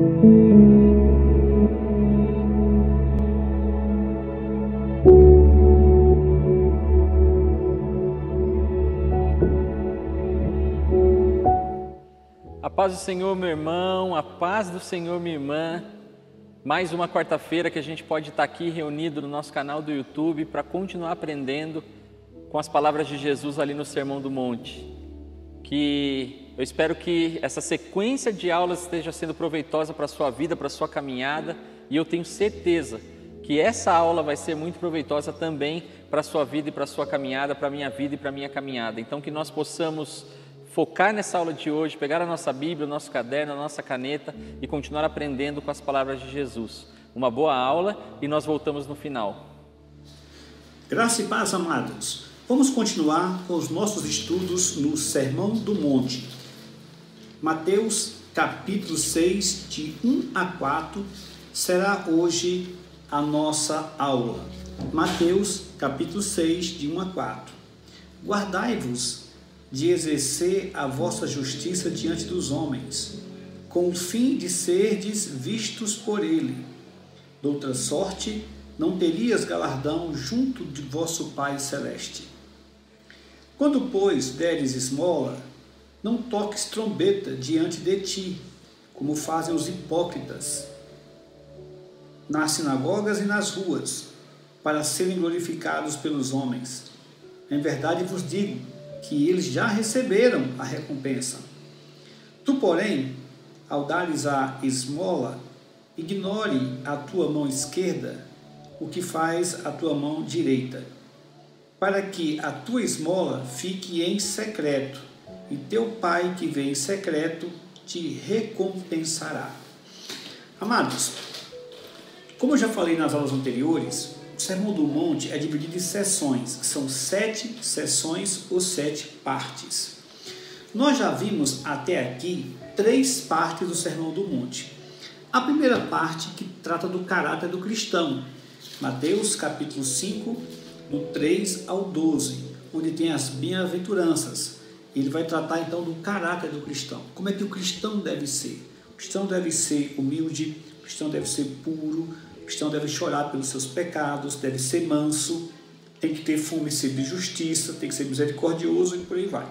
A paz do Senhor, meu irmão, a paz do Senhor, minha irmã. Mais uma quarta-feira que a gente pode estar aqui reunido no nosso canal do YouTube para continuar aprendendo com as palavras de Jesus ali no Sermão do Monte. Eu espero que essa sequência de aulas esteja sendo proveitosa para a sua vida, para a sua caminhada, e eu tenho certeza que essa aula vai ser muito proveitosa também para a sua vida e para a sua caminhada, para a minha vida e para a minha caminhada. Então que nós possamos focar nessa aula de hoje, pegar a nossa Bíblia, o nosso caderno, a nossa caneta e continuar aprendendo com as palavras de Jesus. Uma boa aula e nós voltamos no final. Graça e paz, amados. Vamos continuar com os nossos estudos no Sermão do Monte. Mateus capítulo 6, de 1 a 4, será hoje a nossa aula. Mateus capítulo 6, de 1 a 4. Guardai-vos de exercer a vossa justiça diante dos homens, com o fim de serdes vistos por ele. Doutra sorte, não terias galardão junto de vosso Pai Celeste. Quando, pois, deres esmola, não toques trombeta diante de ti, como fazem os hipócritas, nas sinagogas e nas ruas, para serem glorificados pelos homens. Em verdade vos digo, que eles já receberam a recompensa. Tu, porém, ao dares a esmola, ignore a tua mão esquerda o que faz a tua mão direita, para que a tua esmola fique em secreto, e teu Pai que vê em secreto te recompensará. Amados, como eu já falei nas aulas anteriores, o Sermão do Monte é dividido em sessões, são 7 sessões ou 7 partes. Nós já vimos até aqui 3 partes do Sermão do Monte. A primeira parte que trata do caráter do cristão, Mateus capítulo 5, do 3 ao 12, onde tem as bem-aventuranças. Ele vai tratar então do caráter do cristão, como é que o cristão deve ser. O cristão deve ser humilde, o cristão deve ser puro, o cristão deve chorar pelos seus pecados, deve ser manso, tem que ter fome e sede de justiça, tem que ser misericordioso e por aí vai.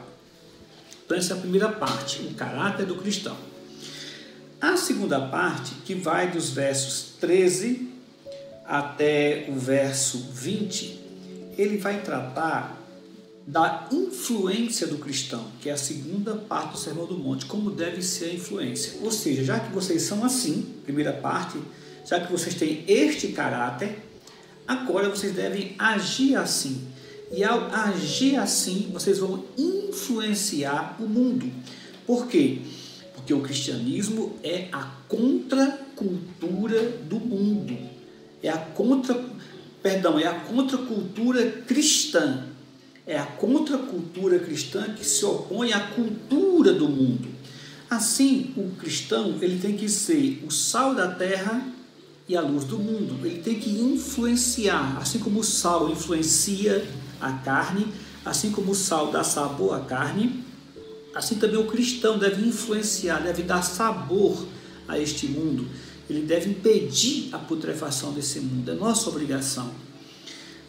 Então essa é a primeira parte, o caráter do cristão. A segunda parte, que vai dos versos 13 até o verso 20, ele vai tratar da influência do cristão, que é a segunda parte do Sermão do Monte, como deve ser a influência. Ou seja, já que vocês são assim, primeira parte, já que vocês têm este caráter, agora vocês devem agir assim. E ao agir assim, vocês vão influenciar o mundo. Por quê? Porque o cristianismo é a contracultura do mundo. É a contracultura cristã. É a contracultura cristã que se opõe à cultura do mundo. Assim, o cristão ele tem que ser o sal da terra e a luz do mundo. Ele tem que influenciar, assim como o sal influencia a carne, assim como o sal dá sabor à carne, assim também o cristão deve influenciar, deve dar sabor a este mundo. Ele deve impedir a putrefação desse mundo. É nossa obrigação.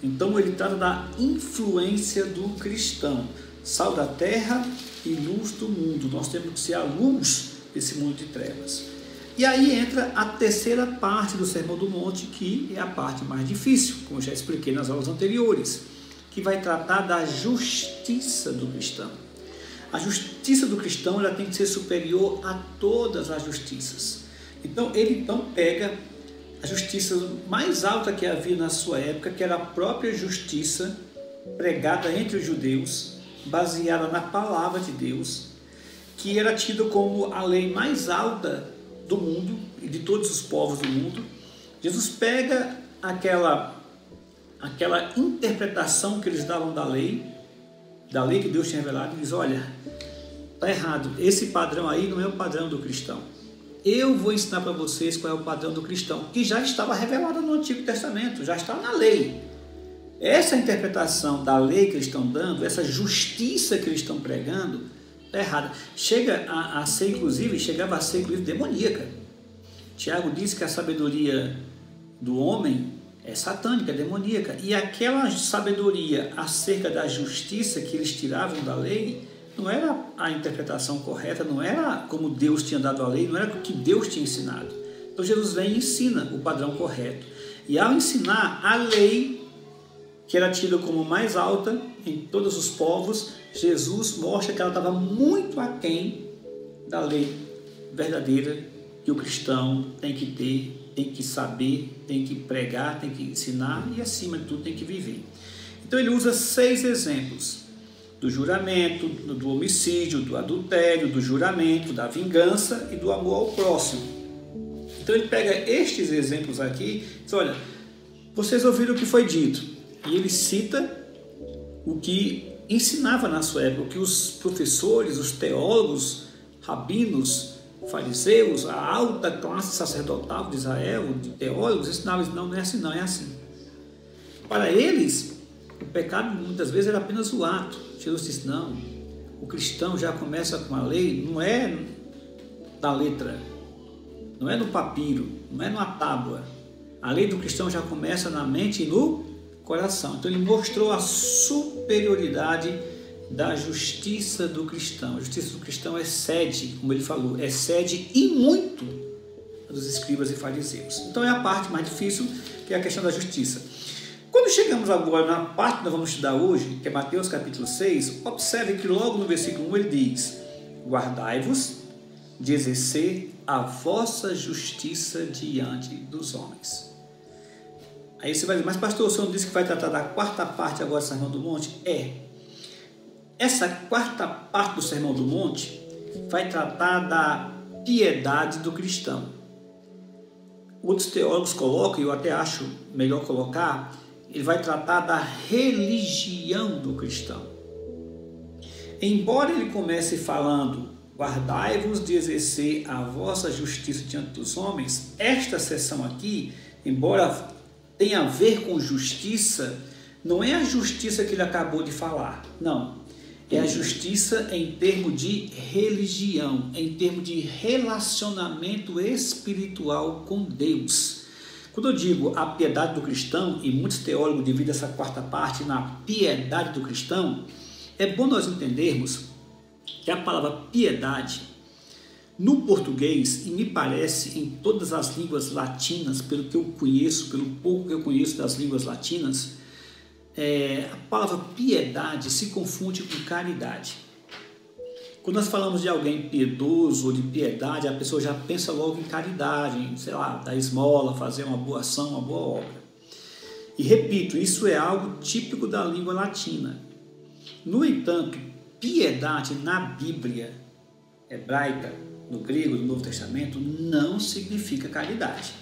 Então ele trata da influência do cristão, sal da terra e luz do mundo. Nós temos que ser a luz desse mundo de trevas. E aí entra a terceira parte do Sermão do Monte, que é a parte mais difícil, como eu já expliquei nas aulas anteriores, que vai tratar da justiça do cristão. A justiça do cristão ela tem que ser superior a todas as justiças. Então ele pega a justiça mais alta que havia na sua época, que era a própria justiça pregada entre os judeus, baseada na palavra de Deus, que era tida como a lei mais alta do mundo e de todos os povos do mundo. Jesus pega aquela interpretação que eles davam da lei que Deus tinha revelado, e diz: olha, está errado, esse padrão aí não é o padrão do cristão. Eu vou ensinar para vocês qual é o padrão do cristão, que já estava revelado no Antigo Testamento, já está na lei. Essa interpretação da lei que eles estão dando, essa justiça que eles estão pregando, está errada. Chegava a ser, inclusive, demoníaca. Tiago diz que a sabedoria do homem é satânica, é demoníaca. E aquela sabedoria acerca da justiça que eles tiravam da lei não era a interpretação correta, não era como Deus tinha dado a lei, não era o que Deus tinha ensinado. Então Jesus vem e ensina o padrão correto. E ao ensinar a lei, que era tida como mais alta em todos os povos, Jesus mostra que ela estava muito aquém da lei verdadeira que o cristão tem que ter, tem que saber, tem que pregar, tem que ensinar e, acima de tudo, tem que viver. Então ele usa 6 exemplos: do juramento, do homicídio, do adultério, do juramento, da vingança e do amor ao próximo. Então ele pega estes exemplos aqui e diz: olha, vocês ouviram o que foi dito. E ele cita o que ensinava na sua época, o que os professores, os teólogos, rabinos, fariseus, a alta classe sacerdotal de Israel, de teólogos, ensinavam: não é assim, não é assim. Para eles, o pecado muitas vezes era apenas o ato. Jesus disse: não, o cristão já começa com a lei, não é da letra, não é no papiro, não é numa tábua. A lei do cristão já começa na mente e no coração. Então ele mostrou a superioridade da justiça do cristão. A justiça do cristão excede, como ele falou, excede e muito a dos escribas e fariseus. Então é a parte mais difícil, que é a questão da justiça. Quando chegamos agora na parte que nós vamos estudar hoje, que é Mateus capítulo 6, observe que logo no versículo 1 ele diz: guardai-vos de exercer a vossa justiça diante dos homens. Aí você vai dizer: mas pastor, o senhor disse que vai tratar da quarta parte agora do Sermão do Monte? Essa quarta parte do Sermão do Monte vai tratar da piedade do cristão. Outros teólogos colocam, e eu até acho melhor colocar, ele vai tratar da religião do cristão. Embora ele comece falando: guardai-vos de exercer a vossa justiça diante dos homens, esta seção aqui, embora tenha a ver com justiça, não é a justiça que ele acabou de falar, não. É a justiça em termos de religião, em termos de relacionamento espiritual com Deus. Quando eu digo a piedade do cristão, e muitos teólogos dividem essa quarta parte na piedade do cristão, é bom nós entendermos que a palavra piedade, no português, e me parece em todas as línguas latinas, pelo que eu conheço, pelo pouco que eu conheço das línguas latinas, a palavra piedade se confunde com caridade. Quando nós falamos de alguém piedoso ou de piedade, a pessoa já pensa logo em caridade, em, sei lá, dar esmola, fazer uma boa ação, uma boa obra. E repito, isso é algo típico da língua latina. No entanto, piedade na Bíblia hebraica, no grego, no Novo Testamento, não significa caridade.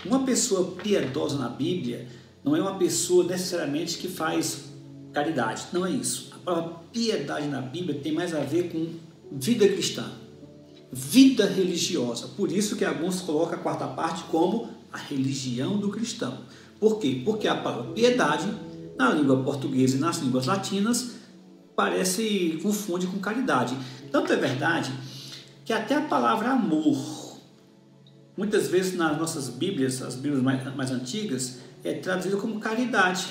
Uma pessoa piedosa na Bíblia não é uma pessoa necessariamente que faz caridade, não é isso. A palavra piedade na Bíblia tem mais a ver com vida cristã, vida religiosa. Por isso que alguns colocam a quarta parte como a religião do cristão. Por quê? Porque a palavra piedade, na língua portuguesa e nas línguas latinas, confunde com caridade. Tanto é verdade que até a palavra amor, muitas vezes nas nossas Bíblias, as Bíblias mais antigas, é traduzida como caridade.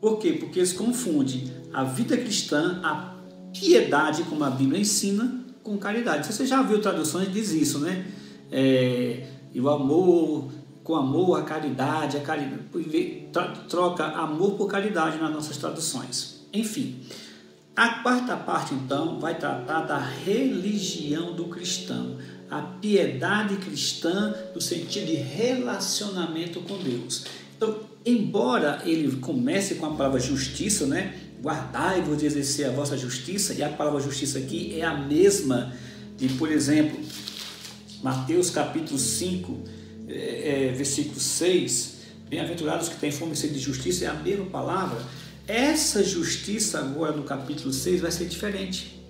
Por quê? Porque eles confundem a vida cristã, a piedade, como a Bíblia ensina, com caridade. Você já viu traduções que diz isso, né? E o amor, com amor, a caridade, troca amor por caridade nas nossas traduções. Enfim, a quarta parte, então, vai tratar da religião do cristão, a piedade cristã no sentido de relacionamento com Deus. Então, embora ele comece com a palavra justiça, né? Guardai-vos de exercer a vossa justiça, e a palavra justiça aqui é a mesma de, por exemplo, Mateus capítulo 5, versículo 6, bem-aventurados que têm fome e sede de justiça, é a mesma palavra. Essa justiça agora no capítulo 6 vai ser diferente.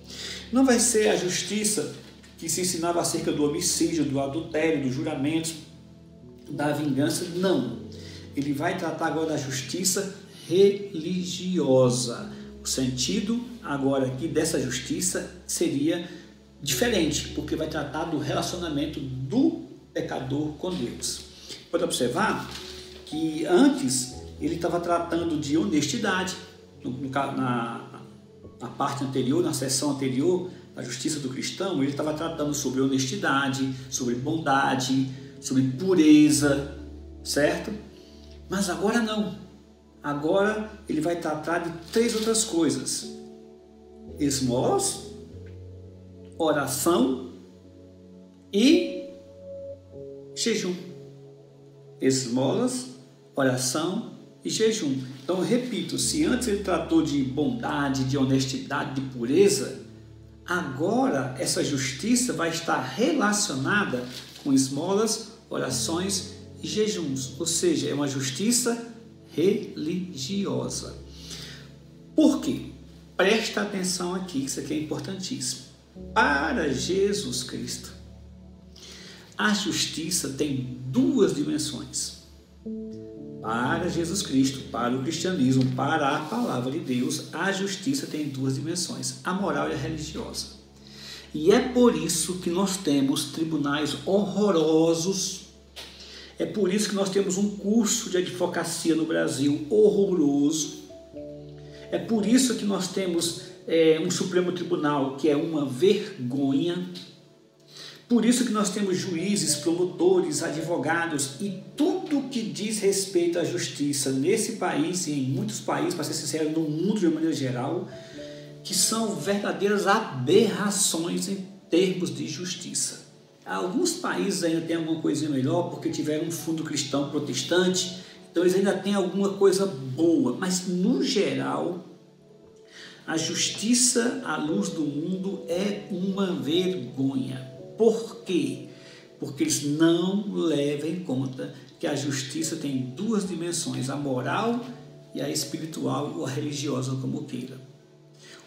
Não vai ser a justiça que se ensinava acerca do homicídio, do adultério, do juramento, da vingança, não. Ele vai tratar agora da justiça religiosa. O sentido agora aqui dessa justiça seria diferente, porque vai tratar do relacionamento do pecador com Deus. Pode observar que antes ele estava tratando de honestidade, na parte anterior, na seção anterior, a justiça do cristão, ele estava tratando sobre honestidade, sobre bondade, sobre pureza, certo? Mas agora não. Agora ele vai tratar de 3 outras coisas: esmolas, oração e jejum. Esmolas, oração e jejum. Então eu repito, se antes ele tratou de bondade, de honestidade, de pureza, agora essa justiça vai estar relacionada com esmolas, orações e jejuns, ou seja, é uma justiça religiosa. Por quê? Presta atenção aqui, isso aqui é importantíssimo. Para Jesus Cristo, a justiça tem 2 dimensões. Para Jesus Cristo, para o cristianismo, para a palavra de Deus, a justiça tem 2 dimensões, a moral e a religiosa. E é por isso que nós temos tribunais horrorosos, é por isso que nós temos um curso de advocacia no Brasil horroroso, é por isso que nós temos um Supremo Tribunal que é uma vergonha, por isso que nós temos juízes, promotores, advogados e tudo que diz respeito à justiça nesse país e em muitos países, para ser sincero, no mundo de uma maneira geral, que são verdadeiras aberrações em termos de justiça. Alguns países ainda têm alguma coisinha melhor porque tiveram um fundo cristão protestante, então eles ainda têm alguma coisa boa, mas no geral a justiça à luz do mundo é uma vergonha. Por quê? Porque eles não levam em conta que a justiça tem 2 dimensões, a moral e a espiritual ou a religiosa, como queira.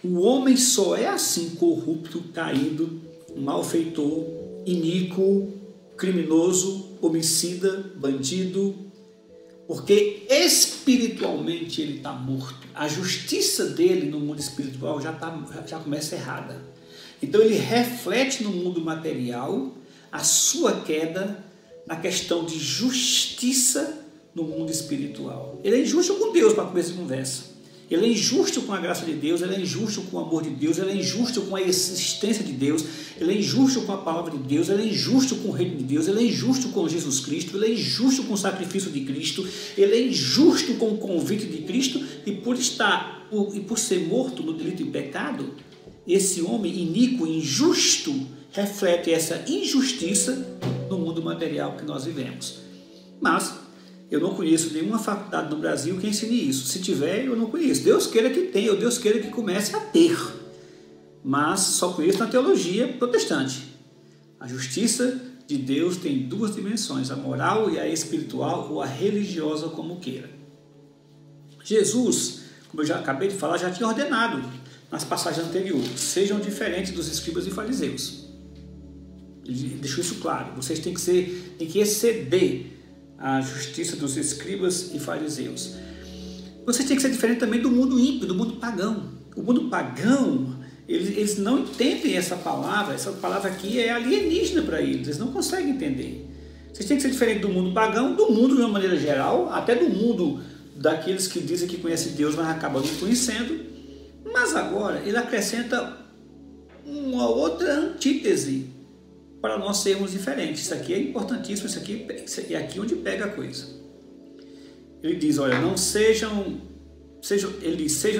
O homem só é assim corrupto, caído, malfeitor, iníquo, criminoso, homicida, bandido, porque espiritualmente ele está morto. A justiça dele no mundo espiritual já começa errada. Então ele reflete no mundo material a sua queda na questão de justiça no mundo espiritual. Ele é injusto com Deus, para começar a conversa. Ele é injusto com a graça de Deus, ele é injusto com o amor de Deus, ele é injusto com a existência de Deus, ele é injusto com a palavra de Deus, ele é injusto com o reino de Deus, ele é injusto com Jesus Cristo, ele é injusto com o sacrifício de Cristo, ele é injusto com o convite de Cristo e por ser morto no delito e pecado, esse homem iníquo, injusto, reflete essa injustiça no mundo material que nós vivemos. Mas eu não conheço nenhuma faculdade no Brasil que ensine isso. Se tiver, eu não conheço. Deus queira que tenha, ou Deus queira que comece a ter. Mas só conheço na teologia protestante. A justiça de Deus tem 2 dimensões, a moral e a espiritual, ou a religiosa, como queira. Jesus, como eu já acabei de falar, já tinha ordenado nas passagens anteriores: sejam diferentes dos escribas e fariseus. Ele deixou isso claro. Vocês têm que exceder a justiça dos escribas e fariseus. Vocês têm que ser diferente também do mundo ímpio, do mundo pagão. O mundo pagão, eles não entendem essa palavra aqui é alienígena para eles, eles não conseguem entender. Vocês têm que ser diferente do mundo pagão, do mundo de uma maneira geral, até do mundo daqueles que dizem que conhecem Deus, mas acabam não conhecendo. Mas agora ele acrescenta uma outra antítese para nós sermos diferentes. Isso aqui é importantíssimo, isso aqui é aqui onde pega a coisa. Ele diz, olha, não sejam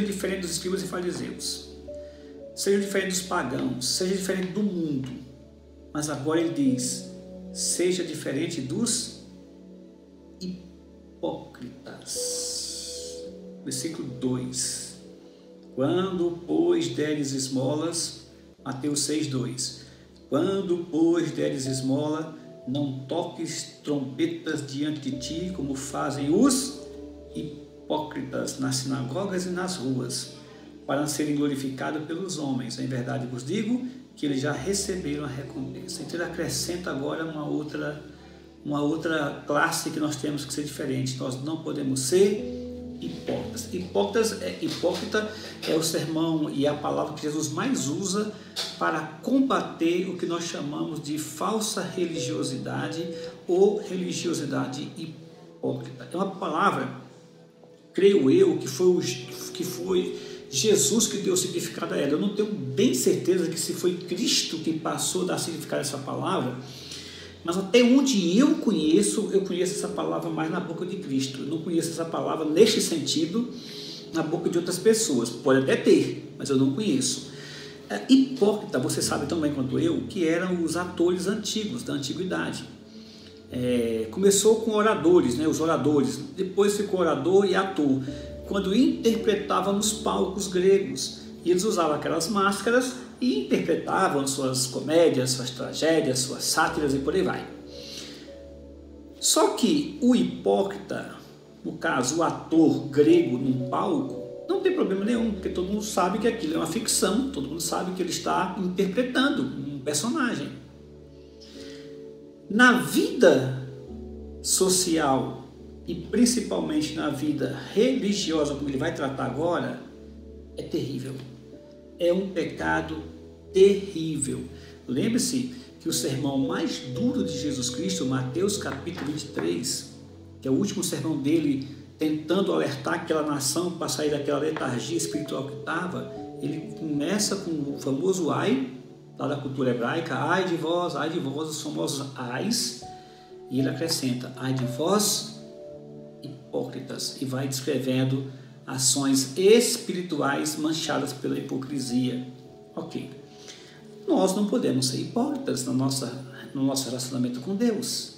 diferentes dos escribas e fariseus, sejam diferentes dos pagãos, seja diferente do mundo. Mas agora ele diz, seja diferente dos hipócritas. Versículo 2. Quando, pois, deres esmolas, Mateus 6:2. Quando, pois, deres esmola, não toques trombetas diante de ti, como fazem os hipócritas nas sinagogas e nas ruas, para serem glorificados pelos homens. Em verdade vos digo que eles já receberam a recompensa. Então ele acrescenta agora uma outra classe que nós temos que ser diferente. Nós não podemos ser hipócritas. hipócritas. Hipócrita é o sermão e a palavra que Jesus mais usa para combater o que nós chamamos de falsa religiosidade ou religiosidade hipócrita. É uma palavra, creio eu, que foi Jesus que deu significado a ela. Eu não tenho bem certeza que se foi Cristo que passou a dar significado a essa palavra, mas até onde eu conheço essa palavra mais na boca de Cristo. Eu não conheço essa palavra neste sentido na boca de outras pessoas. Pode até ter, mas eu não conheço. Hipócrita, você sabe tão bem quanto eu, que eram os atores antigos, da antiguidade. Começou com oradores, né, os oradores, depois ficou orador e ator, quando interpretavam nos palcos gregos. E eles usavam aquelas máscaras e interpretavam suas comédias, suas tragédias, suas sátiras e por aí vai. Só que o hipócrita, no caso o ator grego num palco, não tem problema nenhum, porque todo mundo sabe que aquilo é uma ficção, todo mundo sabe que ele está interpretando um personagem. Na vida social e principalmente na vida religiosa, como ele vai tratar agora, é terrível. É um pecado terrível. Lembre-se que o sermão mais duro de Jesus Cristo, Mateus capítulo 23, que é o último sermão dele, tentando alertar aquela nação para sair daquela letargia espiritual que estava, ele começa com o famoso ai, lá da cultura hebraica, ai de vós, os famosos ais, e ele acrescenta, ai de vós, hipócritas, e vai descrevendo ações espirituais manchadas pela hipocrisia. Ok. Nós não podemos ser hipócritas no nosso relacionamento com Deus.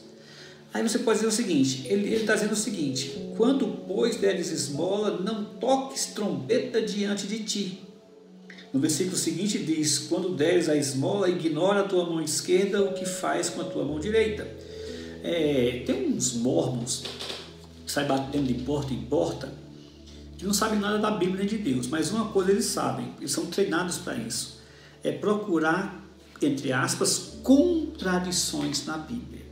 Aí você pode dizer o seguinte, ele está dizendo o seguinte, quando, pois, deres esmola, não toques trombeta diante de ti. No versículo seguinte diz, quando deres a esmola, ignora a tua mão esquerda o que faz com a tua mão direita. Tem uns mormons que saem batendo de porta em porta, que não sabem nada da Bíblia nem de Deus, mas uma coisa eles sabem, eles são treinados para isso, é procurar, entre aspas, contradições na Bíblia.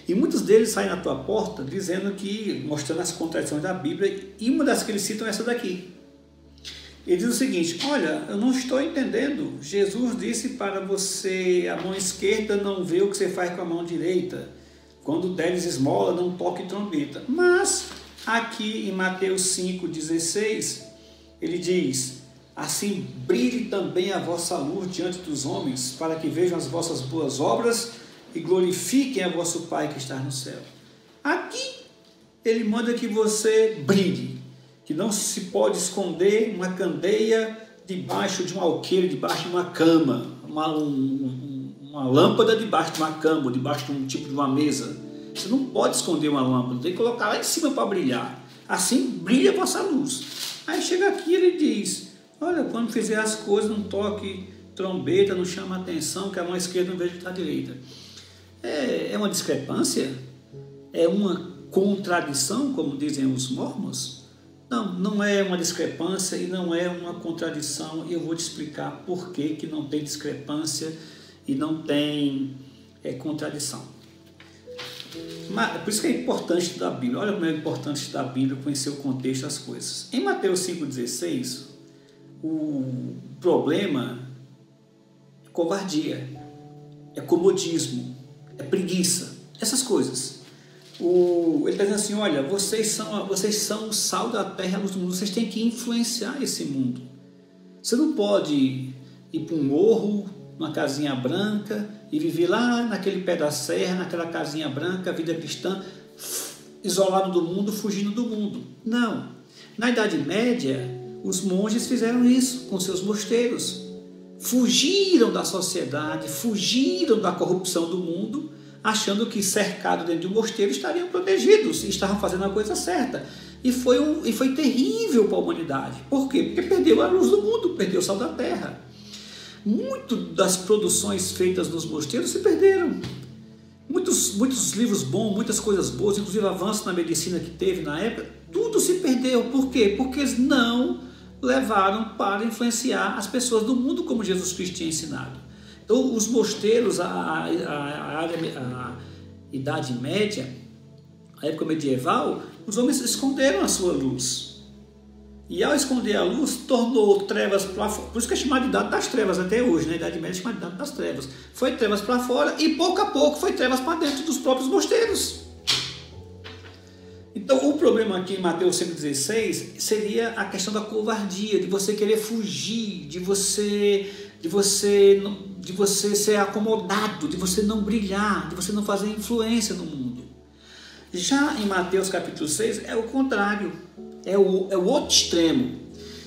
E muitos deles saem na tua porta dizendo que, mostrando as contradições da Bíblia, e uma das que eles citam é essa daqui. Ele diz o seguinte, olha, eu não estou entendendo, Jesus disse para você, a mão esquerda não vê o que você faz com a mão direita, quando deres esmola não toque trombeta, mas aqui em Mateus 5,16, ele diz, assim brilhe também a vossa luz diante dos homens, para que vejam as vossas boas obras e glorifiquem a vosso Pai que está no céu. Aqui ele manda que você brilhe, que não se pode esconder uma candeia debaixo de um alqueire, debaixo de uma cama, uma lâmpada debaixo de uma cama, debaixo de um tipo de uma mesa. Você não pode esconder uma lâmpada, tem que colocar lá em cima para brilhar. Assim brilha a vossa luz. Aí chega aqui e ele diz, olha, quando fizer as coisas, não toque trombeta, não chama atenção, que a mão esquerda não veja que está a direita. É uma discrepância? É uma contradição, como dizem os mormons? Não, não é uma discrepância e não é uma contradição. E eu vou te explicar por que não tem discrepância e não tem contradição. Mas, por isso que é importante estudar a Bíblia. Olha como é importante estudar a Bíblia, conhecer o contexto das coisas. Em Mateus 5,16, o problema é covardia, é comodismo, é preguiça, essas coisas. Ele está dizendo assim, olha, vocês são o sal da terra, luz do mundo, vocês têm que influenciar esse mundo. Você não pode ir para um morro, numa casinha branca, e viver lá naquele pé da serra, naquela casinha branca, vida cristã, isolado do mundo, fugindo do mundo. Não. Na Idade Média, os monges fizeram isso com seus mosteiros. Fugiram da sociedade, fugiram da corrupção do mundo, achando que cercado dentro de um mosteiro estariam protegidos e estavam fazendo a coisa certa. E foi terrível para a humanidade. Por quê? Porque perdeu a luz do mundo, perdeu o sal da terra. Muito das produções feitas nos mosteiros se perderam. Muitos livros bons, muitas coisas boas, inclusive avanços na medicina que teve na época, tudo se perdeu. Por quê? Porque eles não levaram para influenciar as pessoas do mundo como Jesus Cristo tinha ensinado. Então, os mosteiros, a Idade Média, a época medieval, os homens esconderam a sua luz. E ao esconder a luz, tornou trevas para fora. Por isso que é chamado de Idade das Trevas até hoje, né? A Idade Média é chamada de Idade das Trevas. Foi trevas para fora e pouco a pouco foi trevas para dentro dos próprios mosteiros. Então o problema aqui em Mateus 5,16 seria a questão da covardia, de você querer fugir, de você ser acomodado, de você não brilhar, de você não fazer influência no mundo. Já em Mateus capítulo 6 é o contrário, é o outro extremo.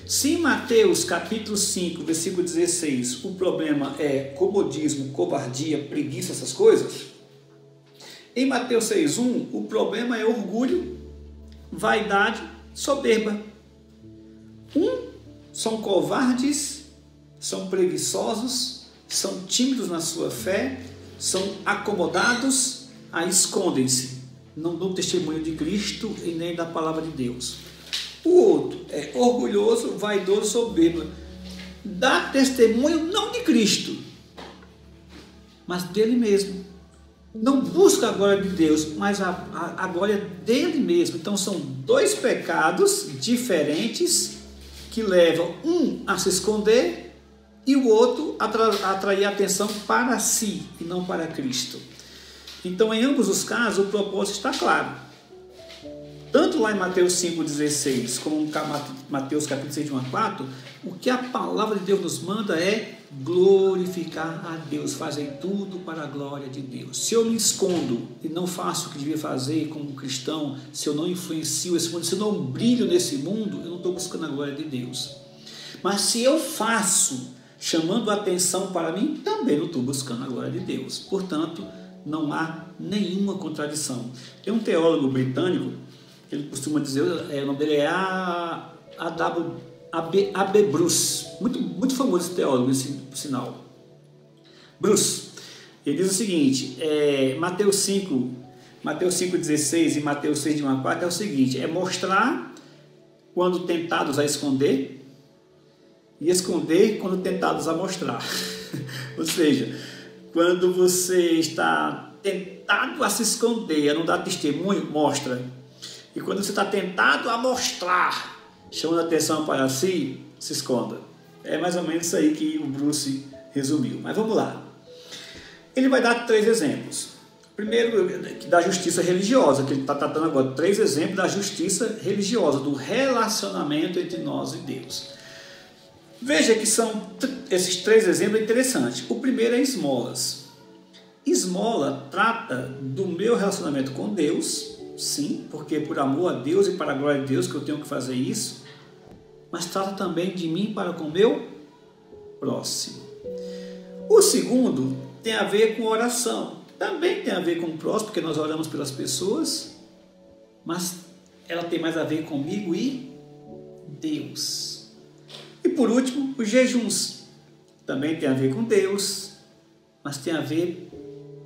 Se em Mateus capítulo 5, versículo 16, o problema é comodismo, covardia, preguiça, essas coisas, em Mateus 6,1 o problema é orgulho, vaidade, soberba. São covardes, são preguiçosos, são tímidos na sua fé, são acomodados, escondem-se. Não dão testemunho de Cristo e nem da palavra de Deus. O outro é orgulhoso, vaidoso, soberbo. Dá testemunho não de Cristo, mas dele mesmo. Não busca a glória de Deus, mas a glória dele mesmo. Então são dois pecados diferentes que levam um a se esconder e o outro a atrair a atenção para si e não para Cristo. Então, em ambos os casos, o propósito está claro. Tanto lá em Mateus 5,16, como em Mateus capítulo 6, 1 a 4, o que a palavra de Deus nos manda é glorificar a Deus, fazer tudo para a glória de Deus. Se eu me escondo e não faço o que devia fazer como cristão, se eu não influencio esse mundo, se eu não brilho nesse mundo, eu não estou buscando a glória de Deus. Mas se eu faço, chamando a atenção para mim, também não estou buscando a glória de Deus. Portanto, não há nenhuma contradição. Tem um teólogo britânico, ele costuma dizer, o nome dele é A.B. Bruce, muito famoso esse teólogo, por sinal. Bruce, ele diz o seguinte, Mateus 5,16 e Mateus 6, de 1 a 4 é o seguinte, é mostrar quando tentados a esconder e esconder quando tentados a mostrar. Ou seja, quando você está tentado a se esconder, a não dar testemunho, mostra. E quando você está tentado a mostrar, chamando a atenção para si, se esconda. É mais ou menos isso aí que o Bruce resumiu. Mas vamos lá. Ele vai dar 3 exemplos. Primeiro, da justiça religiosa, que ele está tratando agora. 3 exemplos da justiça religiosa, do relacionamento entre nós e Deus. Veja que esses 3 exemplos interessantes. O primeiro é esmolas. Esmola trata do meu relacionamento com Deus, sim, porque por amor a Deus e para a glória de Deus que eu tenho que fazer isso, mas trata também de mim para com o meu próximo. O segundo tem a ver com oração. Também tem a ver com o próximo, porque nós oramos pelas pessoas, mas ela tem mais a ver comigo e Deus. E por último, os jejuns. Também tem a ver com Deus, mas tem a ver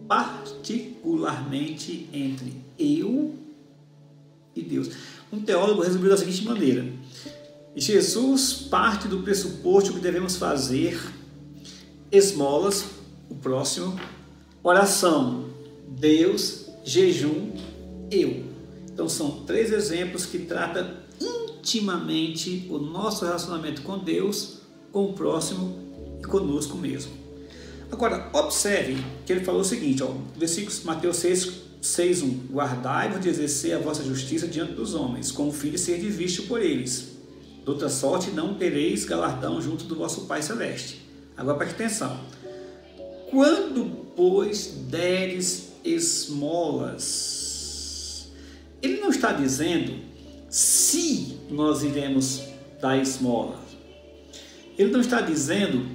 particularmente entre eu e Deus. Um teólogo resumiu da seguinte maneira: Jesus parte do pressuposto que devemos fazer esmolas, o próximo, oração, Deus, jejum, eu. Então são 3 exemplos que tratam intimamente o nosso relacionamento com Deus, com o próximo e conosco mesmo. Agora, observe que ele falou o seguinte, versículos Mateus 6:1, guardai-vos de exercer a vossa justiça diante dos homens, como filhos serdes vistos por eles. De outra sorte, não tereis galardão junto do vosso Pai Celeste. Agora preste atenção. Quando, pois, deres esmolas, ele não está dizendo se nós iremos dar esmola. Ele não está dizendo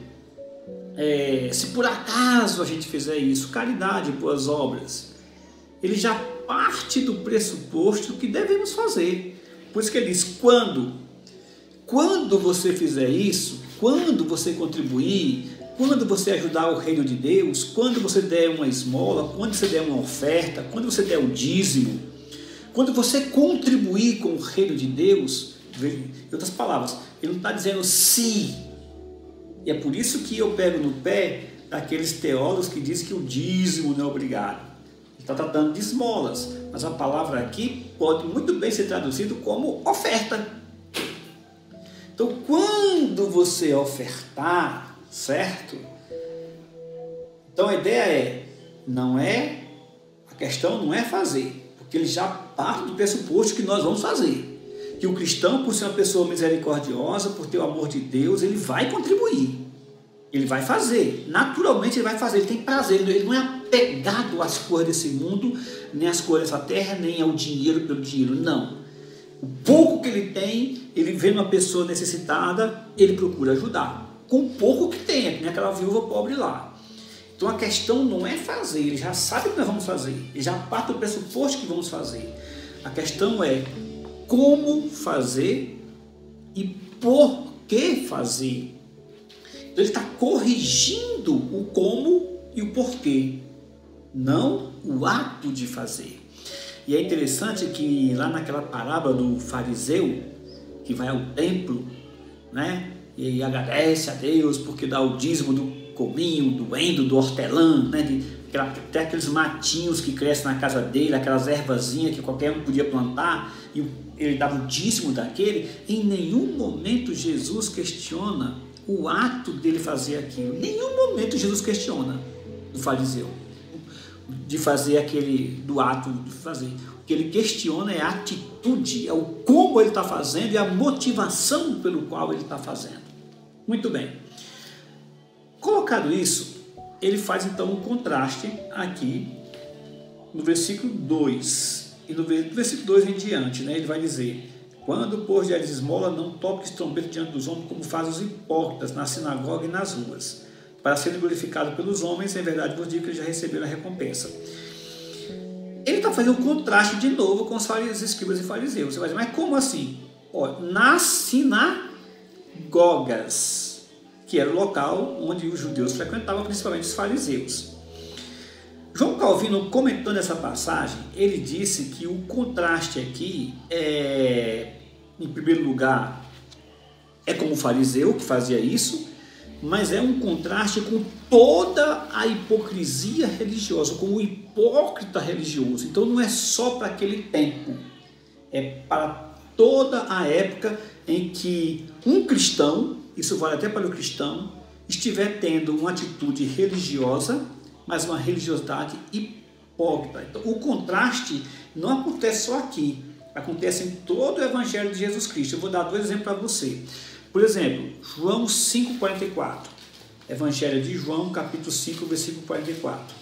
se por acaso a gente fizer isso, caridade, boas obras. Ele já parte do pressuposto que devemos fazer. Por isso que ele diz, quando você fizer isso, quando você contribuir, quando você ajudar o reino de Deus, quando você der uma esmola, quando você der uma oferta, quando você der o dízimo, quando você contribuir com o reino de Deus, em outras palavras, ele não está dizendo se. E é por isso que eu pego no pé daqueles teólogos que dizem que o dízimo não é obrigado. Ele está tratando de esmolas, mas a palavra aqui pode muito bem ser traduzida como oferta. Então, quando você ofertar, certo? Então, a ideia a questão não é fazer, porque ele já parte do pressuposto que nós vamos fazer. Que o cristão, por ser uma pessoa misericordiosa, por ter o amor de Deus, ele vai contribuir. Ele vai fazer, naturalmente ele vai fazer, ele tem prazer, ele não é apegado às coisas desse mundo, nem às coisas dessa terra, nem ao dinheiro pelo dinheiro, não. O pouco que ele tem, ele vê uma pessoa necessitada, ele procura ajudar, com o pouco que tem, é que nem aquela viúva pobre lá. Então a questão não é fazer, ele já sabe o que nós vamos fazer, ele já parte do pressuposto que vamos fazer. A questão é como fazer e por que fazer. Então ele está corrigindo o como e o porquê, não o ato de fazer. E é interessante que lá naquela parábola do fariseu, que vai ao templo, né, e agradece a Deus porque dá o dízimo do cominho, do endo, do hortelã, né, até aqueles matinhos que crescem na casa dele, aquelas ervazinhas que qualquer um podia plantar, e ele dava o dízimo daquele. Em nenhum momento Jesus questiona o ato dele fazer aquilo. Em nenhum momento Jesus questiona do fariseu de fazer aquele, do ato de fazer. O que ele questiona é a atitude, é o como ele está fazendo e a motivação pelo qual ele está fazendo. Muito bem. Colocado isso, ele faz então um contraste aqui no versículo 2. E no versículo 2 em diante, né, ele vai dizer: quando, pois, deres esmola, não toques trombeta diante dos homens, como fazem os hipócritas na sinagoga e nas ruas, para serem glorificados pelos homens. Em verdade vos digo que eles já receberam a recompensa. Ele está fazendo um contraste de novo com os escribas e fariseus. Você vai dizer, mas como assim? Nas sinagogas, que era o local onde os judeus frequentavam, principalmente os fariseus. João Calvino, comentando essa passagem, ele disse que o contraste aqui em primeiro lugar, é como o fariseu que fazia isso, mas é um contraste com toda a hipocrisia religiosa, com o hipócrita religioso. Então não é só para aquele tempo, é para toda a época em que um cristão, isso vale até para o cristão, estiver tendo uma atitude religiosa, mas uma religiosidade hipócrita. Então, o contraste não acontece só aqui, acontece em todo o Evangelho de Jesus Cristo. Eu vou dar 2 exemplos para você. Por exemplo, João 5,44. Evangelho de João, capítulo 5, versículo 44.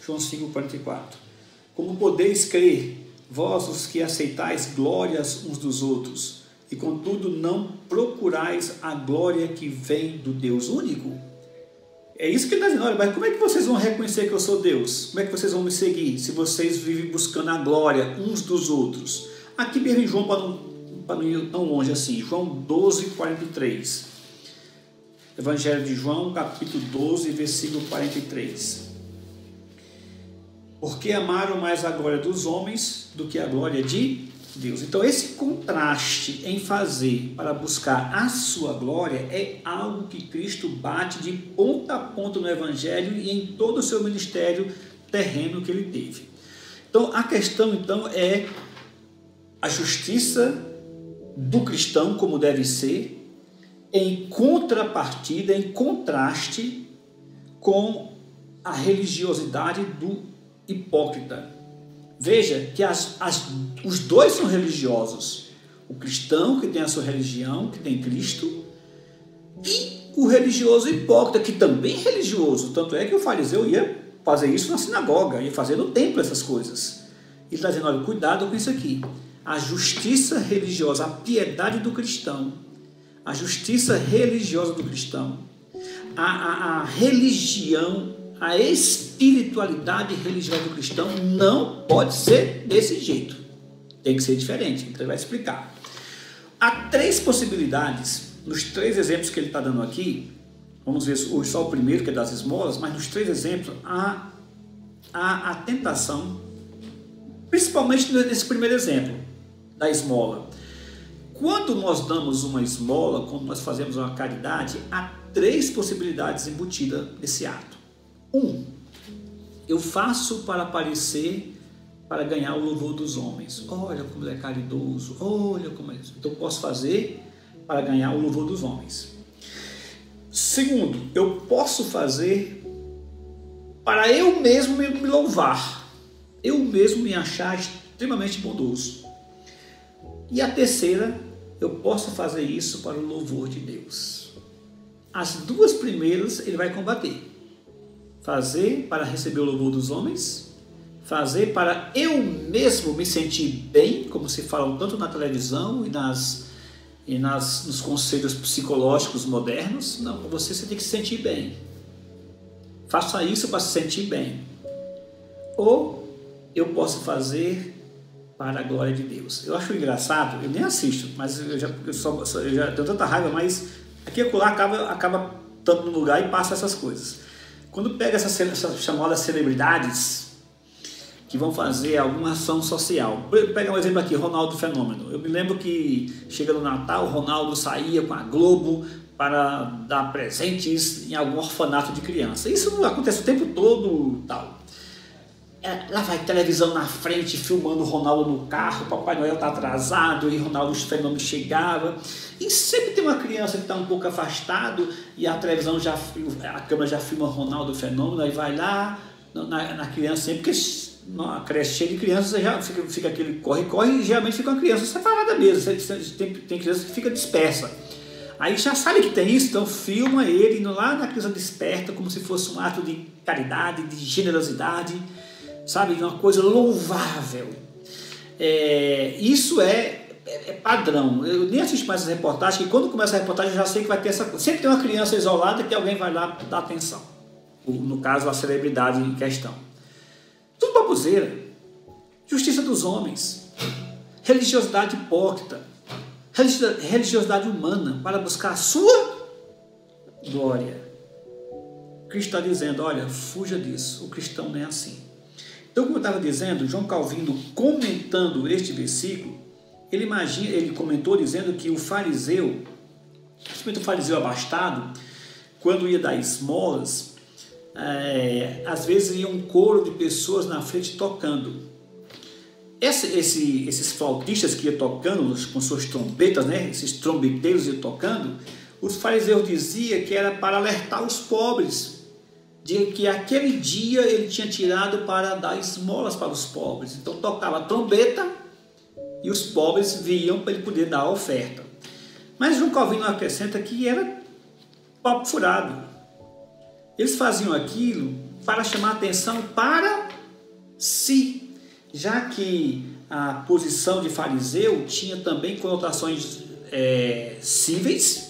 João 5,44. Como podeis crer, vós os que aceitais glórias uns dos outros, e contudo não procurais a glória que vem do Deus único? É isso que ele está dizendo. Olha, mas como é que vocês vão reconhecer que eu sou Deus? Como é que vocês vão me seguir se vocês vivem buscando a glória uns dos outros? Aqui mesmo em João, para não ir tão longe assim, João 12,43. Evangelho de João, capítulo 12, versículo 43. Porque amaram mais a glória dos homens do que a glória de Deus. Então esse contraste em fazer para buscar a sua glória é algo que Cristo bate de ponta a ponta no Evangelho e em todo o seu ministério terreno que ele teve. Então a questão é a justiça do cristão como deve ser, em contrapartida, em contraste com a religiosidade do hipócrita. Veja que os dois são religiosos. O cristão que tem a sua religião, que tem Cristo, e o religioso hipócrita, que também é religioso. Tanto é que o fariseu ia fazer isso na sinagoga, ia fazer no templo essas coisas. Ele está dizendo, olha, cuidado com isso aqui. A justiça religiosa, a piedade do cristão, a justiça religiosa do cristão, a religião, a espiritualidade religiosa do cristão não pode ser desse jeito. Tem que ser diferente. Então ele vai explicar. Há 3 possibilidades, nos 3 exemplos que ele está dando aqui. Vamos ver hoje só o primeiro, que é das esmolas, mas nos 3 exemplos há a tentação, principalmente nesse primeiro exemplo, da esmola. Quando nós damos uma esmola, quando nós fazemos uma caridade, há 3 possibilidades embutidas nesse ato. 1. Eu faço para parecer para ganhar o louvor dos homens. Olha como ele é caridoso, olha como é isso. Então eu posso fazer para ganhar o louvor dos homens. Segundo, eu posso fazer para eu mesmo me louvar, eu mesmo me achar extremamente bondoso. E a terceira, eu posso fazer isso para o louvor de Deus. As duas primeiras ele vai combater. Fazer para receber o louvor dos homens, fazer para eu mesmo me sentir bem, como se fala tanto na televisão e nos conselhos psicológicos modernos. Não, você tem que se sentir bem. Faça isso para se sentir bem. Ou eu posso fazer para a glória de Deus. Eu acho engraçado, eu nem assisto, mas eu já tenho tanta raiva, mas aqui e acolá acaba estando no lugar e passa essas coisas. Quando pega essas chamadas celebridades que vão fazer alguma ação social. Vou pegar um exemplo aqui, Ronaldo Fenômeno. Eu me lembro que chega no Natal, o Ronaldo saía com a Globo para dar presentes em algum orfanato de criança. Isso não acontece o tempo todo, tal. Lá vai televisão na frente, filmando o Ronaldo no carro, Papai Noel está atrasado e Ronaldo Fenômeno chegava. E sempre tem uma criança que está um pouco afastado e a televisão a câmera já filma o Ronaldo Fenômeno, aí vai lá na criança sempre, porque a creche cheia de crianças, já fica aquele corre-corre e geralmente fica uma criança separada mesmo, tem criança que fica dispersa. Aí já sabe que tem isso, então filma ele indo lá na criança desperta, como se fosse um ato de caridade, de generosidade, sabe, uma coisa louvável. Isso é padrão. Eu nem assisto mais essas reportagens, que quando começa a reportagem eu já sei que vai ter sempre tem uma criança isolada que alguém vai lá dar atenção. No caso, a celebridade em questão. Tudo baboseira. Justiça dos homens. Religiosidade hipócrita. Religiosidade humana para buscar a sua glória. Cristo está dizendo, olha, fuja disso. O cristão não é assim. Então, como eu estava dizendo, João Calvino, comentando este versículo, ele comentou dizendo que o fariseu, principalmente o fariseu abastado, quando ia dar esmolas, às vezes ia um coro de pessoas na frente tocando. Esses flautistas que iam tocando com suas trombetas, né? Esses trombeteiros iam tocando, os fariseus diziam que era para alertar os pobres, de que aquele dia ele tinha tirado para dar esmolas para os pobres. Então tocava a trombeta e os pobres viam para ele poder dar a oferta. Mas João Calvino acrescenta que era papo furado. Eles faziam aquilo para chamar atenção para si, já que a posição de fariseu tinha também conotações cíveis,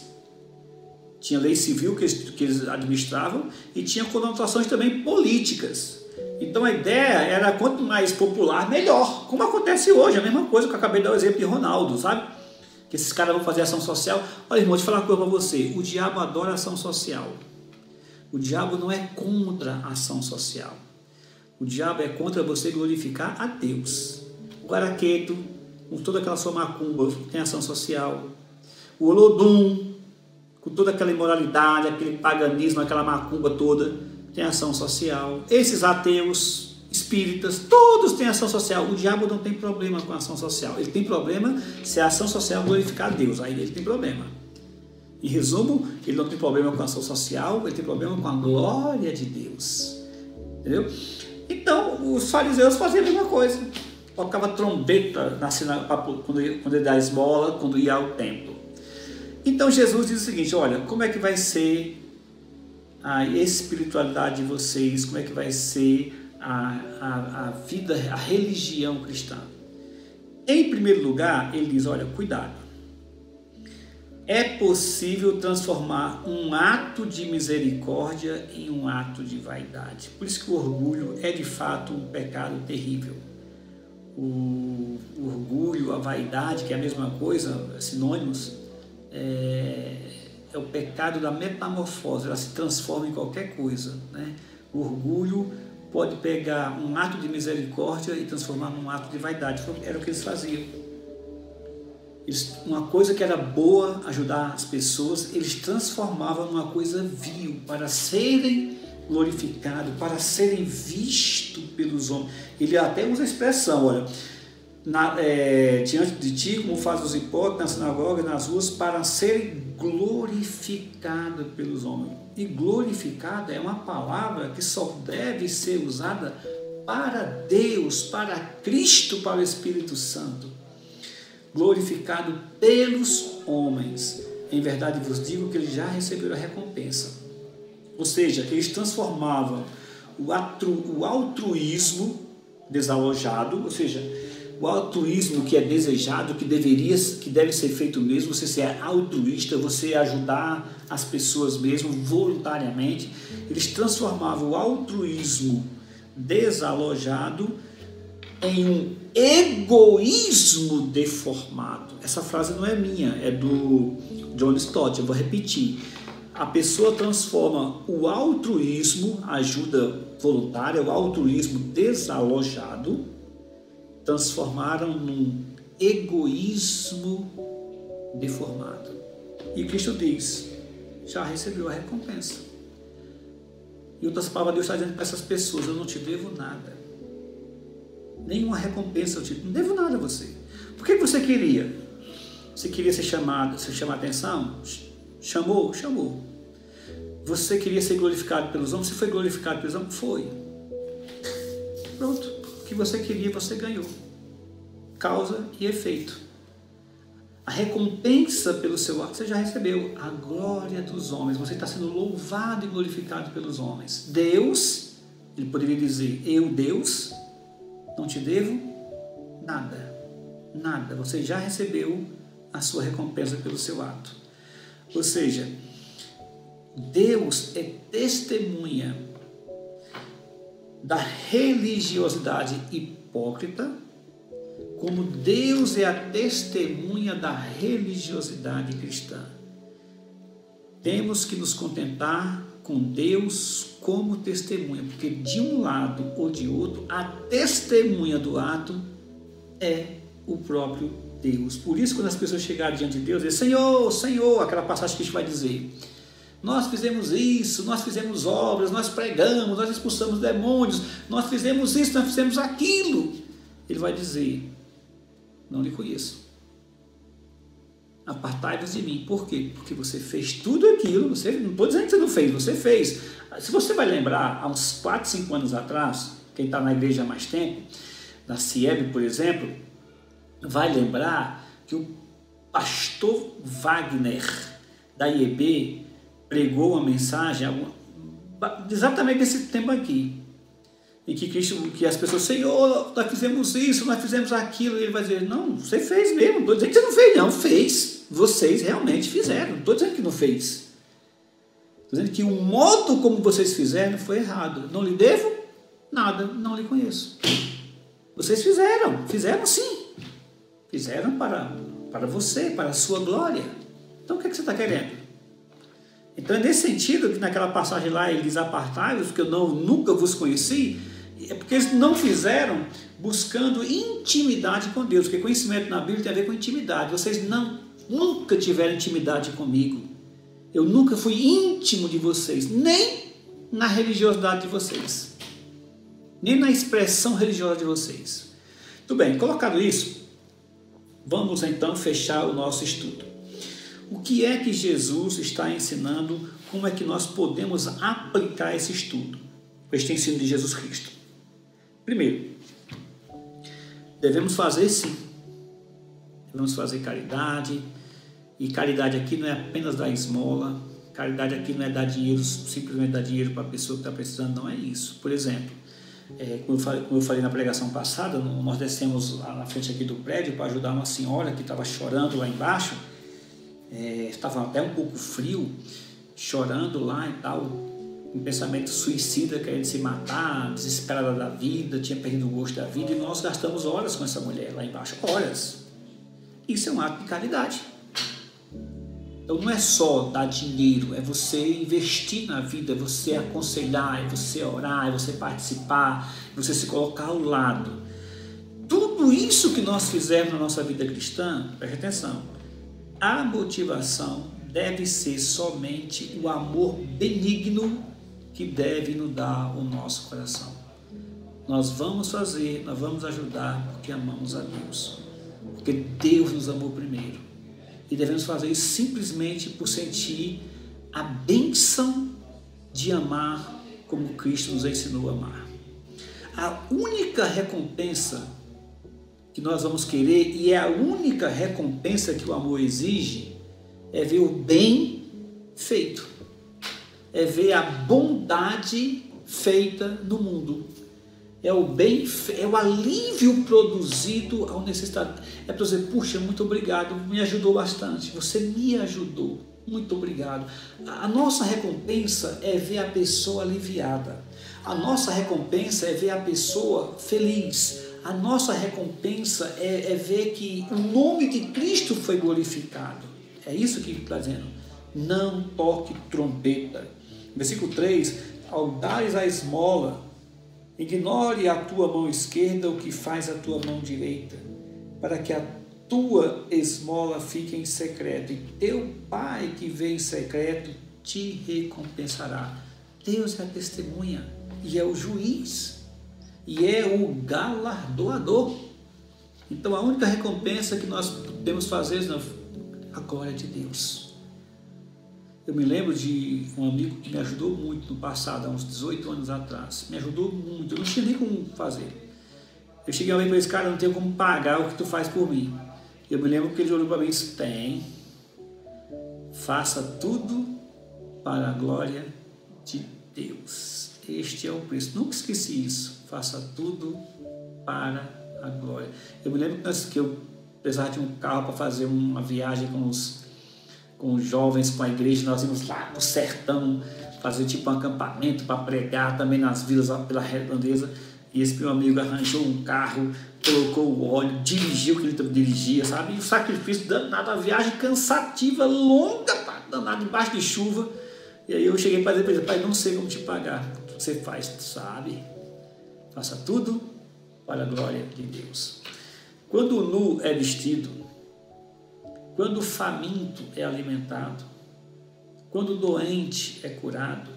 tinha lei civil que eles administravam e tinha conotações também políticas. Então a ideia era quanto mais popular, melhor, como acontece hoje, a mesma coisa que eu acabei de dar o exemplo de Ronaldo, sabe? Que esses caras vão fazer ação social. Olha, irmão, deixa eu falar uma coisa para você, o diabo adora ação social. O diabo não é contra a ação social. O diabo é contra você glorificar a Deus. O Araqueto, com toda aquela sua macumba, tem ação social. O Olodum, com toda aquela imoralidade, aquele paganismo, aquela macumba toda, tem ação social. Esses ateus, espíritas, todos têm ação social. O diabo não tem problema com a ação social. Ele tem problema se a ação social glorificar a Deus. Aí ele tem problema. Em resumo, ele não tem problema com a ação social, ele tem problema com a glória de Deus. Entendeu? Então, os fariseus faziam a mesma coisa. Tocava trombeta quando ele dá esmola, quando ia ao templo. Então, Jesus diz o seguinte, olha, como é que vai ser a espiritualidade de vocês, como é que vai ser a vida, a religião cristã? Em primeiro lugar, ele diz, olha, cuidado. É possível transformar um ato de misericórdia em um ato de vaidade. Por isso que o orgulho é de fato um pecado terrível. O orgulho, a vaidade, que é a mesma coisa, sinônimos, é o pecado da metamorfose, ela se transforma em qualquer coisa, né? O orgulho pode pegar um ato de misericórdia e transformar num ato de vaidade. Era o que eles faziam. Uma coisa que era boa, ajudar as pessoas, eles transformavam numa coisa vil, para serem glorificado, para serem vistos pelos homens. Ele até usa a expressão, olha, diante de ti, como faz os hipócritas nas sinagogas, nas ruas, para serem glorificados pelos homens. E glorificado é uma palavra que só deve ser usada para Deus, para Cristo, para o Espírito Santo. Glorificado pelos homens. Em verdade vos digo que eles já receberam a recompensa. Ou seja, eles transformavam o altruísmo desalojado, ou seja, o altruísmo que é desejado, que deve ser feito mesmo, você ser altruísta, você ajudar as pessoas mesmo voluntariamente. Eles transformavam o altruísmo desalojado em um egoísmo deformado. Essa frase não é minha, é do John Stott, eu vou repetir. A pessoa transforma o altruísmo, ajuda voluntária, o altruísmo desalojado, transformaram num egoísmo deformado. E Cristo diz, já recebeu a recompensa. Em outras palavras, Deus está dizendo para essas pessoas, eu não te devo nada. Nenhuma recompensa eu te não devo nada a você. Por que você queria? Você queria ser chamado, você chamar a atenção? Chamou? Chamou. Você queria ser glorificado pelos homens? Você foi glorificado pelos homens? Foi. Pronto. O que você queria, você ganhou. Causa e efeito. A recompensa pelo seu ato, você já recebeu. A glória dos homens. Você está sendo louvado e glorificado pelos homens. Deus, ele poderia dizer, eu, Deus, não te devo nada. Nada. Você já recebeu a sua recompensa pelo seu ato. Ou seja, Deus é testemunha da religiosidade hipócrita, como Deus é a testemunha da religiosidade cristã. Temos que nos contentar com Deus como testemunha, porque de um lado ou de outro, a testemunha do ato é o próprio Deus. Por isso, quando as pessoas chegarem diante de Deus, dizem, Senhor, Senhor, aquela passagem que a gente vai dizer, nós fizemos isso, nós fizemos obras, nós pregamos, nós expulsamos demônios, nós fizemos isso, nós fizemos aquilo. Ele vai dizer, não lhe conheço. Apartai-vos de mim. Por quê? Porque você fez tudo aquilo, não estou dizendo que você não fez, você fez. Se você vai lembrar, há uns 4, 5 anos atrás, quem está na igreja há mais tempo, na CIEB, por exemplo, vai lembrar que o pastor Wagner, da IEB, pregou uma mensagem exatamente nesse tempo aqui, em que as pessoas, Senhor, nós fizemos isso, nós fizemos aquilo, e ele vai dizer, não, você fez mesmo, não estou dizendo que você não fez, não, fez, vocês realmente fizeram, não estou dizendo que não fez, estou dizendo que o modo como vocês fizeram foi errado, não lhe devo nada, não lhe conheço. Vocês fizeram sim, fizeram para você, para a sua glória. Então o que você está querendo? Então é nesse sentido que naquela passagem lá ele diz, apartai-vos, que eu nunca vos conheci, é porque eles não fizeram buscando intimidade com Deus, porque conhecimento na Bíblia tem a ver com intimidade. Vocês nunca tiveram intimidade comigo. Eu nunca fui íntimo de vocês, nem na religiosidade de vocês, nem na expressão religiosa de vocês. Tudo bem, colocado isso, vamos então fechar o nosso estudo. O que é que Jesus está ensinando? Como é que nós podemos aplicar esse estudo, este ensino de Jesus Cristo? Primeiro, devemos fazer sim. Devemos fazer caridade. E caridade aqui não é apenas dar esmola. Caridade aqui não é dar dinheiro, simplesmente dar dinheiro para a pessoa que está precisando. Não é isso. Por exemplo, como eu falei na pregação passada, nós descemos lá na frente aqui do prédio para ajudar uma senhora que estava chorando lá embaixo. Estava até um pouco frio, chorando lá e tal, um pensamento suicida, querendo se matar, desesperada da vida, tinha perdido o gosto da vida, e nós gastamos horas com essa mulher lá embaixo, horas. Isso é um ato de caridade. Então não é só dar dinheiro, é você investir na vida, é você aconselhar, é você orar, é você participar, é você se colocar ao lado. Tudo isso que nós fizermos na nossa vida cristã, preste atenção, a motivação deve ser somente o amor benigno que deve inundar o nosso coração. Nós vamos fazer, nós vamos ajudar porque amamos a Deus, porque Deus nos amou primeiro. E devemos fazer isso simplesmente por sentir a bênção de amar como Cristo nos ensinou a amar. A única recompensa que nós vamos querer, e é a única recompensa que o amor exige, é ver o bem feito, é ver a bondade feita no mundo, é o bem, é o alívio produzido ao necessitado. É para dizer, puxa, muito obrigado, me ajudou bastante, você me ajudou, muito obrigado. A nossa recompensa é ver a pessoa aliviada, a nossa recompensa é ver a pessoa feliz, a nossa recompensa é ver que o nome de Cristo foi glorificado. É isso que está dizendo. Não toque trombeta. Versículo 3, ao dares a esmola, ignore a tua mão esquerda o que faz a tua mão direita, para que a tua esmola fique em secreto, e teu Pai que vê em secreto te recompensará. Deus é a testemunha, e é o juiz, e é o galardoador. Então a única recompensa que nós podemos fazer é a glória de Deus. Eu me lembro de um amigo que me ajudou muito no passado, há uns 18 anos atrás. Me ajudou muito, eu não tinha nem como fazer. Eu cheguei a ver para esse cara, não tenho como pagar o que tu faz por mim. Eu me lembro que ele olhou para mim e disse, tem, faça tudo para a glória de Deus. Este é o preço. Nunca esqueci isso, faça tudo para a glória. Eu me lembro que eu precisava de um carro para fazer uma viagem com os jovens, com a igreja, nós íamos lá para o sertão fazer tipo um acampamento para pregar também nas vilas pela redondeza, e esse meu amigo arranjou um carro, colocou o óleo, dirigiu o que ele dirigia, sabe? E o sacrifício danado, a viagem cansativa, longa, danado, embaixo de chuva. E aí eu cheguei para ele, pai, não sei como te pagar, o que você faz, sabe? Faça tudo para a glória de Deus. Quando o nu é vestido, quando o faminto é alimentado, quando o doente é curado,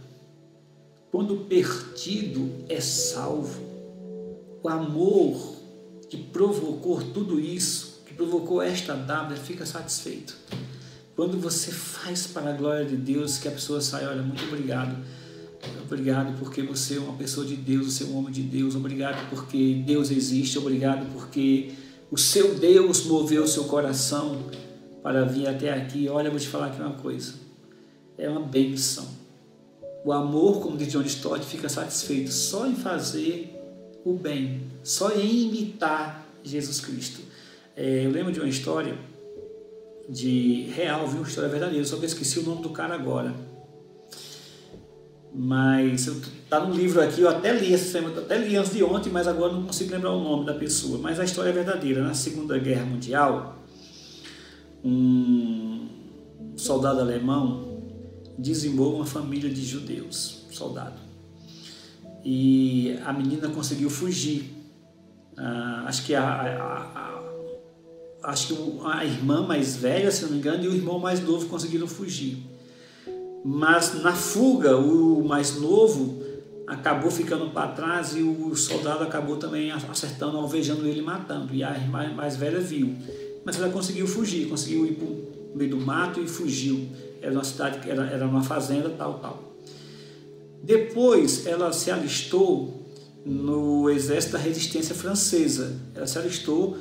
quando o perdido é salvo, o amor que provocou tudo isso, que provocou esta dádiva, fica satisfeito. Quando você faz para a glória de Deus, que a pessoa sai, olha, muito obrigado. Obrigado porque você é uma pessoa de Deus, você é um homem de Deus. Obrigado porque Deus existe. Obrigado porque o seu Deus moveu o seu coração para vir até aqui. Olha, eu vou te falar aqui uma coisa. É uma bênção. O amor, como diz John Stott, fica satisfeito só em fazer o bem, só em imitar Jesus Cristo. Eu lembro de uma história real, viu? Uma história verdadeira, só que eu esqueci o nome do cara agora. Mas está no livro aqui, eu até li antes de ontem, mas agora não consigo lembrar o nome da pessoa. Mas a história é verdadeira. Na Segunda Guerra Mundial, um soldado alemão dizimou uma família de judeus, soldado. E a menina conseguiu fugir. Acho que a irmã mais velha, se não me engano, e o irmão mais novo conseguiram fugir. Mas na fuga, o mais novo acabou ficando para trás e o soldado acabou também acertando, alvejando ele e matando. E a irmã mais velha viu. Mas ela conseguiu fugir, conseguiu ir para o meio do mato e fugiu. Era uma cidade, era uma fazenda, tal. Depois ela se alistou no exército da resistência francesa. Ela se alistou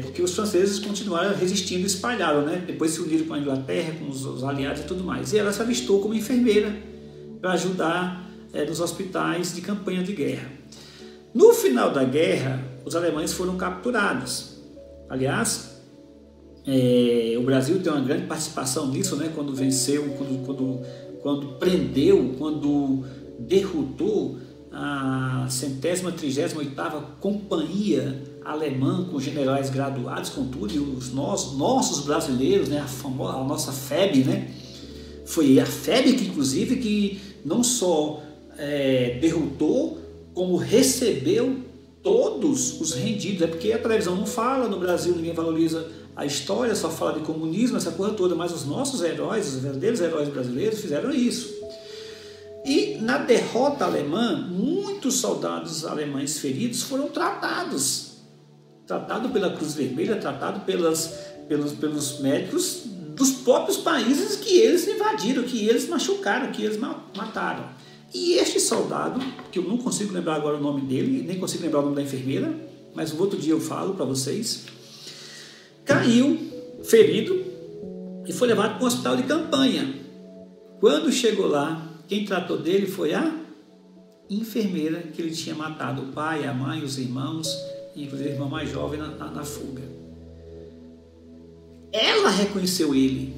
porque os franceses continuaram resistindo, espalharam, né? Depois se uniram com a Inglaterra, com os aliados e tudo mais. E ela se alistou como enfermeira para ajudar nos hospitais de campanha de guerra. No final da guerra, os alemães foram capturados. Aliás, o Brasil tem uma grande participação nisso, né? Quando venceu, quando prendeu, quando derrotou a 138ª Companhia Alemã, com generais graduados, com tudo, e os nossos brasileiros, né? a nossa FEB, né? Foi a FEB que, inclusive, que não só derrotou, como recebeu todos os rendidos. É porque a televisão não fala, no Brasil ninguém valoriza a história, só fala de comunismo, essa coisa toda, mas os nossos heróis, os verdadeiros heróis brasileiros fizeram isso. E na derrota alemã, muitos soldados alemães feridos foram tratados pela Cruz Vermelha, tratados pelos médicos dos próprios países que eles invadiram, que eles machucaram, que eles mataram. E este soldado, que eu não consigo lembrar agora o nome dele, nem consigo lembrar o nome da enfermeira, mas outro dia eu falo para vocês, caiu ferido e foi levado para um hospital de campanha. Quando chegou lá, quem tratou dele foi a enfermeira que ele tinha matado o pai, a mãe, os irmãos, e inclusive o irmão mais jovem na fuga. Ela reconheceu ele.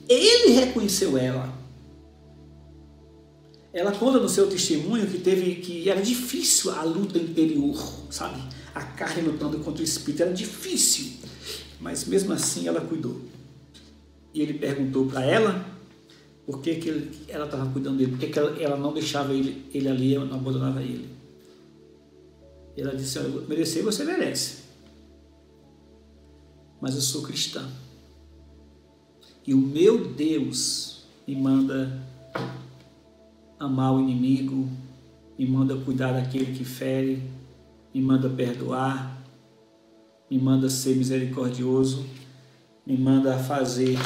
Ele reconheceu ela. Ela conta no seu testemunho que era difícil a luta interior, sabe? A carne lutando contra o espírito era difícil, mas mesmo assim ela cuidou. E ele perguntou para ela por que ela estava cuidando dele, por que ela não deixava ele ali, não abandonava ele. E ela disse: olha, merecer você merece, mas eu sou cristã e o meu Deus me manda amar o inimigo, me manda cuidar daquele que fere, me manda perdoar, me manda ser misericordioso, me manda fazer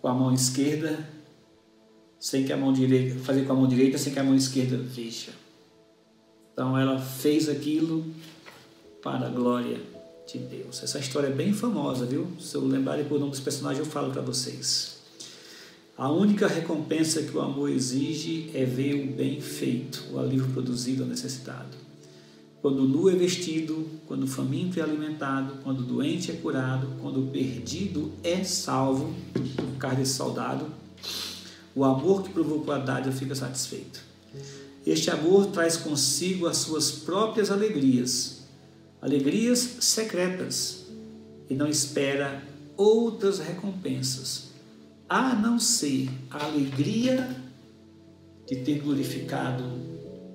com a mão esquerda, sem que a mão direita, fazer com a mão direita sem que a mão esquerda veja. Então ela fez aquilo para a glória de Deus. Essa história é bem famosa, viu? Se eu lembrar depois o nome dos personagens, eu falo para vocês. A única recompensa que o amor exige é ver o bem feito, o alívio produzido ao necessitado. Quando o nu é vestido, quando o faminto é alimentado, quando o doente é curado, quando o perdido é salvo, no caso desse soldado, o amor que provocou a dádiva fica satisfeito. Este amor traz consigo as suas próprias alegrias, alegrias secretas, e não espera outras recompensas, a não ser a alegria de ter glorificado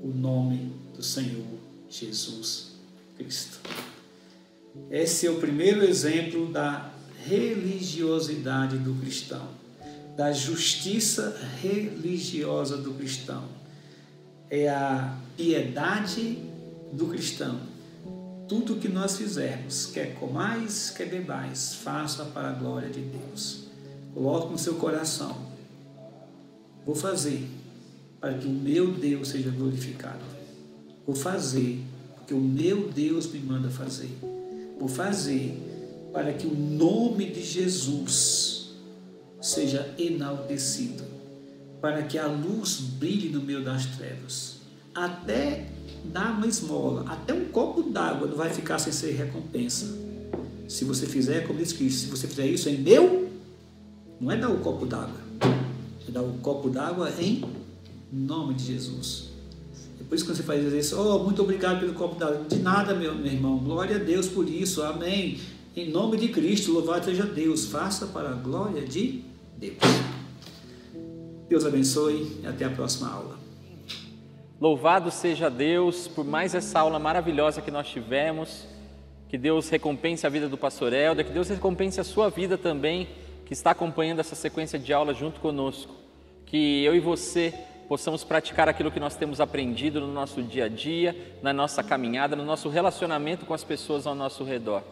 o nome do Senhor Jesus Cristo. Esse é o primeiro exemplo da religiosidade do cristão, da justiça religiosa do cristão. É a piedade do cristão. Tudo que nós fizermos, quer comais, quer bebais, faça para a glória de Deus. Coloque no seu coração: vou fazer para que o meu Deus seja glorificado. Vou fazer porque o meu Deus me manda fazer. Vou fazer para que o nome de Jesus seja enaltecido, para que a luz brilhe no meio das trevas. Até dar uma esmola, até um copo d'água não vai ficar sem ser recompensa. Se você fizer, como diz Cristo, se você fizer isso em meu, não é dar o copo d'água, é dar o copo d'água em nome de Jesus. Depois que você faz isso, muito obrigado pelo copo d'água. De nada, meu irmão, glória a Deus por isso, amém. Em nome de Cristo, louvado seja Deus, faça para a glória de Deus. Deus abençoe e até a próxima aula. Louvado seja Deus por mais essa aula maravilhosa que nós tivemos. Que Deus recompense a vida do pastor Helder, que Deus recompense a sua vida também, que está acompanhando essa sequência de aulas junto conosco. Que eu e você possamos praticar aquilo que nós temos aprendido no nosso dia a dia, na nossa caminhada, no nosso relacionamento com as pessoas ao nosso redor.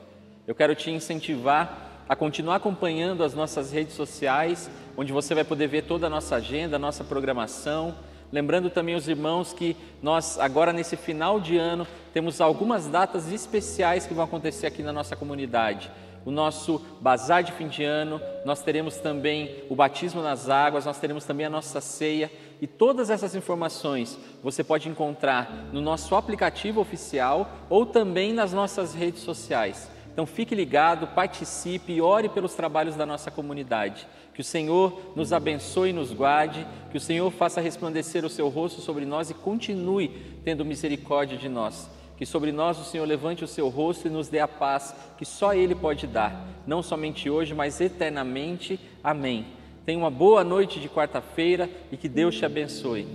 Eu quero te incentivar a continuar acompanhando as nossas redes sociais, onde você vai poder ver toda a nossa agenda, a nossa programação. Lembrando também os irmãos que nós agora nesse final de ano temos algumas datas especiais que vão acontecer aqui na nossa comunidade. O nosso bazar de fim de ano, nós teremos também o batismo nas águas, nós teremos também a nossa ceia. E todas essas informações você pode encontrar no nosso aplicativo oficial ou também nas nossas redes sociais. Então fique ligado, participe e ore pelos trabalhos da nossa comunidade. Que o Senhor nos abençoe e nos guarde, que o Senhor faça resplandecer o seu rosto sobre nós e continue tendo misericórdia de nós. Que sobre nós o Senhor levante o seu rosto e nos dê a paz que só Ele pode dar, não somente hoje, mas eternamente. Amém. Tenha uma boa noite de quarta-feira e que Deus te abençoe.